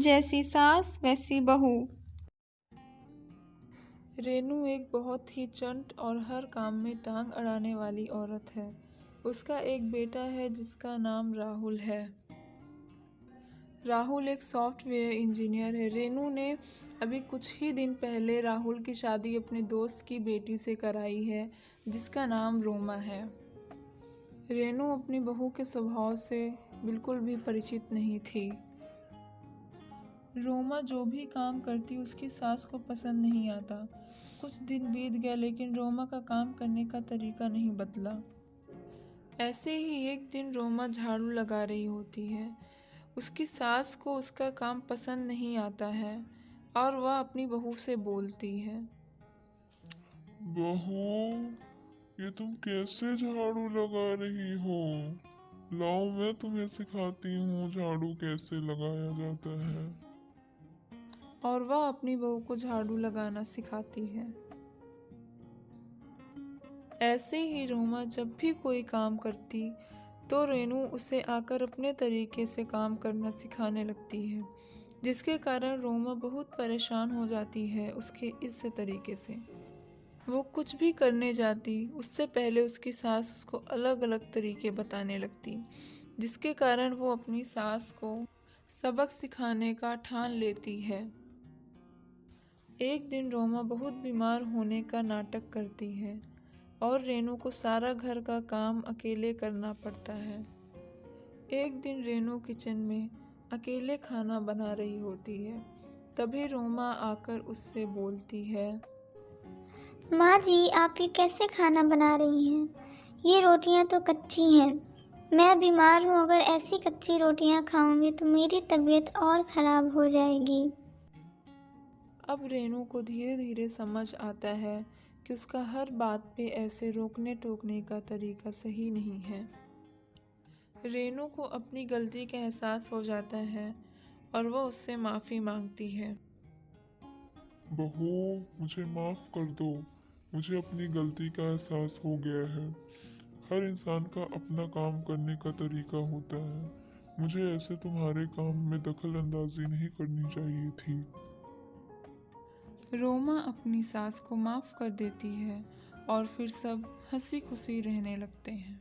जैसी सास वैसी बहू। रेनू एक बहुत ही चंट और हर काम में टांग अड़ाने वाली औरत है। उसका एक बेटा है जिसका नाम राहुल है। राहुल एक सॉफ्टवेयर इंजीनियर है। रेनू ने अभी कुछ ही दिन पहले राहुल की शादी अपने दोस्त की बेटी से कराई है जिसका नाम रोमा है। रेनू अपनी बहू के स्वभाव से बिल्कुल भी परिचित नहीं थी। रोमा जो भी काम करती उसकी सास को पसंद नहीं आता। कुछ दिन बीत गया लेकिन रोमा का काम करने का तरीका नहीं बदला। ऐसे ही एक दिन रोमा झाड़ू लगा रही होती है। उसकी सास को उसका काम पसंद नहीं आता है और वह अपनी बहू से बोलती है, बहू, ये तुम कैसे झाड़ू लगा रही हो? लाओ मैं तुम्हें सिखाती हूँ झाड़ू कैसे लगाया जाता है। और वह अपनी बहू को झाड़ू लगाना सिखाती है। ऐसे ही रोमा जब भी कोई काम करती तो रेनू उसे आकर अपने तरीके से काम करना सिखाने लगती है, जिसके कारण रोमा बहुत परेशान हो जाती है उसके इस तरीके से। वो कुछ भी करने जाती उससे पहले उसकी सास उसको अलग अलग तरीके बताने लगती, जिसके कारण वो अपनी सास को सबक सिखाने का ठान लेती है। एक दिन रोमा बहुत बीमार होने का नाटक करती है और रेनू को सारा घर का काम अकेले करना पड़ता है। एक दिन रेनू किचन में अकेले खाना बना रही होती है। तभी रोमा आकर उससे बोलती है, माँ जी, आप ये कैसे खाना बना रही हैं? ये रोटियां तो कच्ची हैं। मैं बीमार हूँ, अगर ऐसी कच्ची रोटियां खाऊंगी तो मेरी तबीयत और ख़राब हो जाएगी। अब रेनू को धीरे धीरे समझ आता है कि उसका हर बात पे ऐसे रोकने टोकने का तरीका सही नहीं है। रेनू को अपनी गलती का एहसास हो जाता है और वह उससे माफ़ी मांगती है। बहू, मुझे माफ कर दो। मुझे अपनी गलती का एहसास हो गया है। हर इंसान का अपना काम करने का तरीका होता है। मुझे ऐसे तुम्हारे काम में दखल अंदाजी नहीं करनी चाहिए थी। रोमा अपनी सास को माफ़ कर देती है और फिर सब हंसी खुशी रहने लगते हैं।